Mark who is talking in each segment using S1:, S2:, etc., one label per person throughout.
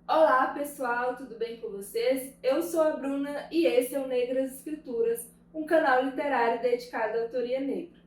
S1: Olá pessoal, tudo bem com vocês? Eu sou a Bruna e esse é o Negras Escrituras, um canal literário dedicado à autoria negra.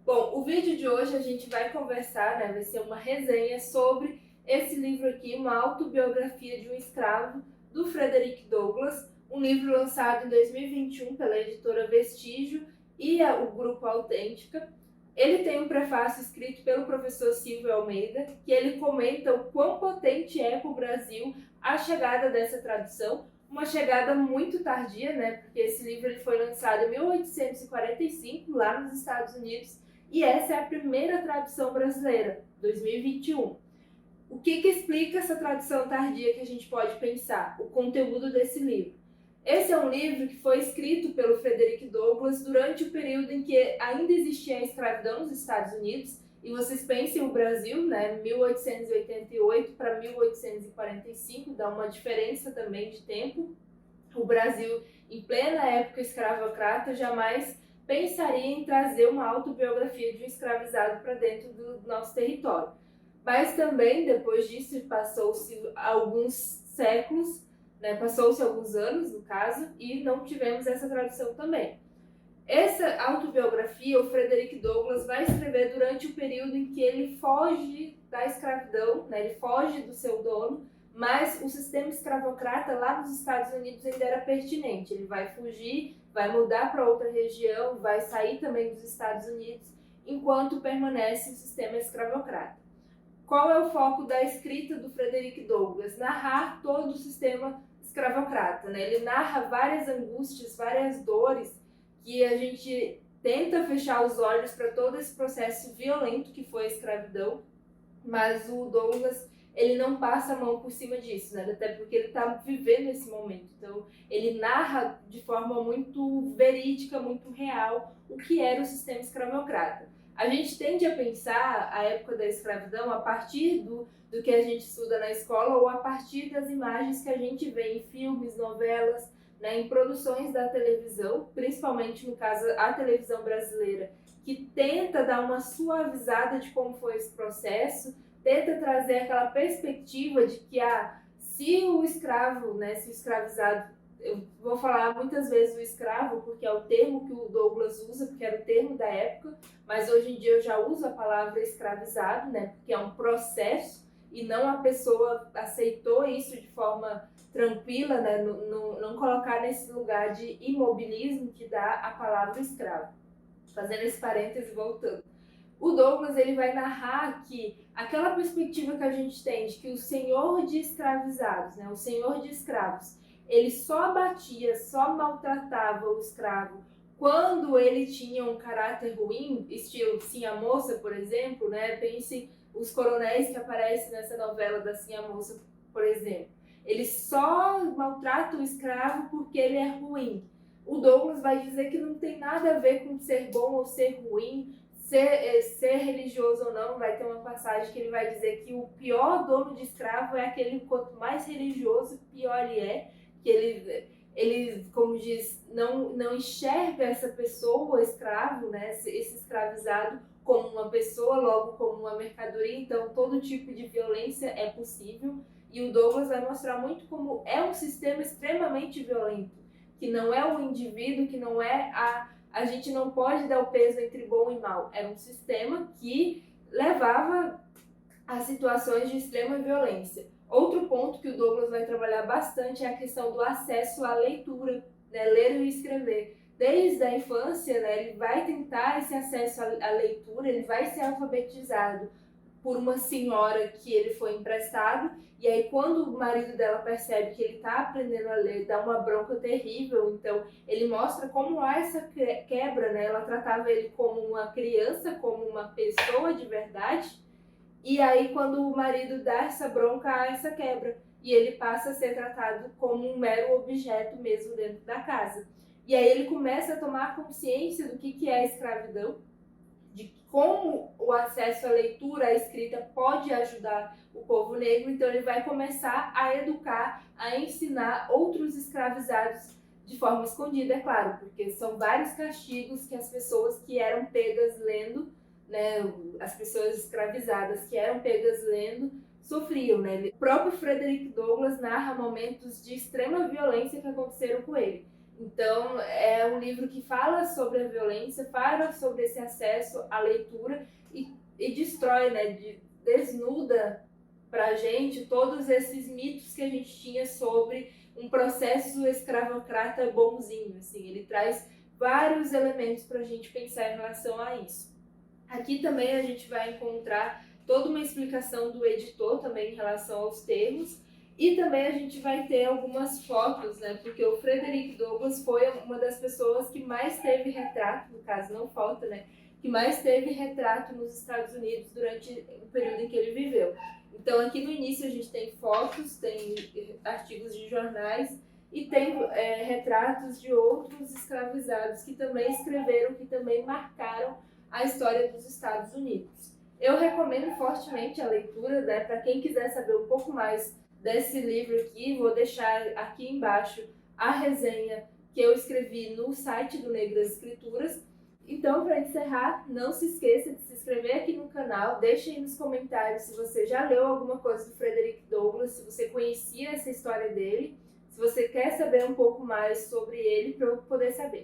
S1: Bom, o vídeo de hoje a gente vai conversar, vai ser uma resenha sobre esse livro aqui, uma autobiografia de um escravo, do Frederick Douglass, um livro lançado em 2021 pela editora Vestígio e o Grupo Autêntica. Ele tem um prefácio escrito pelo professor Silvio Almeida, que ele comenta o quão potente é para o Brasil a chegada dessa tradução, uma chegada muito tardia, porque esse livro ele foi lançado em 1845, lá nos Estados Unidos, e essa é a primeira tradução brasileira, 2021. O que explica essa tradução tardia que a gente pode pensar? O conteúdo desse livro. Esse é um livro que foi escrito pelo Frederick Douglass durante o período em que ainda existia a escravidão nos Estados Unidos. E vocês pensem o Brasil, 1888 para 1845, dá uma diferença também de tempo. O Brasil, em plena época escravocrata, jamais pensaria em trazer uma autobiografia de um escravizado para dentro do nosso território. Mas também, depois disso, passou-se alguns séculos, passou-se alguns anos, no caso, e não tivemos essa tradução também. Essa autobiografia, o Frederick Douglass vai escrever durante o período em que ele foge da escravidão, ele foge do seu dono, mas o sistema escravocrata lá nos Estados Unidos ainda era pertinente. Ele vai fugir, vai mudar para outra região, vai sair também dos Estados Unidos, enquanto permanece o sistema escravocrata. Qual é o foco da escrita do Frederick Douglass? Narrar todo o sistema escravocrata. Ele narra várias angústias, várias dores, que a gente tenta fechar os olhos para todo esse processo violento que foi a escravidão, mas o Douglass ele não passa a mão por cima disso, até porque ele está vivendo esse momento. Então, ele narra de forma muito verídica, muito real, o que era o sistema escravocrata. A gente tende a pensar a época da escravidão a partir do que a gente estuda na escola ou a partir das imagens que a gente vê em filmes, novelas, em produções da televisão, principalmente no caso a televisão brasileira, que tenta dar uma suavizada de como foi esse processo, tenta trazer aquela perspectiva de que se o escravo, se o escravizado, eu vou falar muitas vezes o escravo porque é o termo que o Douglass usa, porque era o termo da época, mas hoje em dia eu já uso a palavra escravizado, porque é um processo e não a pessoa aceitou isso de forma tranquila, não colocar nesse lugar de imobilismo que dá a palavra escravo. Fazendo esse parêntese, voltando. O Douglass ele vai narrar que aquela perspectiva que a gente tem de que o senhor de escravizados, o senhor de escravos, ele só abatia, só maltratava o escravo quando ele tinha um caráter ruim, estilo Sim a Moça, por exemplo, pense os coronéis que aparecem nessa novela da Sim a Moça, por exemplo. Ele só maltrata o escravo porque ele é ruim. O Douglass vai dizer que não tem nada a ver com ser bom ou ser ruim, ser religioso ou não. Vai ter uma passagem que ele vai dizer que o pior dono de escravo é aquele quanto mais religioso, pior ele é, que ele como diz, não enxerga essa pessoa, escravo, esse escravizado, como uma pessoa, logo como uma mercadoria. Então todo tipo de violência é possível, e o Douglass vai mostrar muito como é um sistema extremamente violento, que não é o indivíduo, que não é a gente não pode dar o peso entre bom e mal. Era um sistema que levava a situações de extrema violência. Outro ponto que o Douglass vai trabalhar bastante é a questão do acesso à leitura, ler e escrever. Desde a infância, ele vai tentar esse acesso à leitura, ele vai ser alfabetizado por uma senhora que ele foi emprestado, e aí quando o marido dela percebe que ele está aprendendo a ler, dá uma bronca terrível. Então ele mostra como há essa quebra, ela tratava ele como uma criança, como uma pessoa de verdade, e aí quando o marido dá essa bronca, há essa quebra, e ele passa a ser tratado como um mero objeto mesmo dentro da casa. E aí ele começa a tomar consciência do que é a escravidão, de como o acesso à leitura, à escrita pode ajudar o povo negro. Então ele vai começar a educar, a ensinar outros escravizados de forma escondida, é claro, porque são vários castigos que as pessoas que eram pegas lendo, as pessoas escravizadas que eram pegas lendo, sofriam, né? O próprio Frederick Douglass narra momentos de extrema violência que aconteceram com ele. Então, é um livro que fala sobre a violência, fala sobre esse acesso à leitura e destrói, né? Desnuda pra gente todos esses mitos que a gente tinha sobre um processo escravocrata bonzinho, assim. Ele traz vários elementos pra gente pensar em relação a isso. Aqui também a gente vai encontrar toda uma explicação do editor também em relação aos termos, e também a gente vai ter algumas fotos, né? Porque o Frederick Douglass foi uma das pessoas que mais teve retrato, no caso não foto, né? Que mais teve retrato nos Estados Unidos durante o período em que ele viveu. Então aqui no início a gente tem fotos, tem artigos de jornais e tem retratos de outros escravizados que também escreveram, que também marcaram a história dos Estados Unidos. Eu recomendo fortemente a leitura, né? Para quem quiser saber um pouco mais desse livro aqui, vou deixar aqui embaixo a resenha que eu escrevi no site do Negras Escrituras. Então, para encerrar, não se esqueça de se inscrever aqui no canal, deixe aí nos comentários se você já leu alguma coisa do Frederick Douglass, se você conhecia essa história dele, se você quer saber um pouco mais sobre ele, para eu poder saber.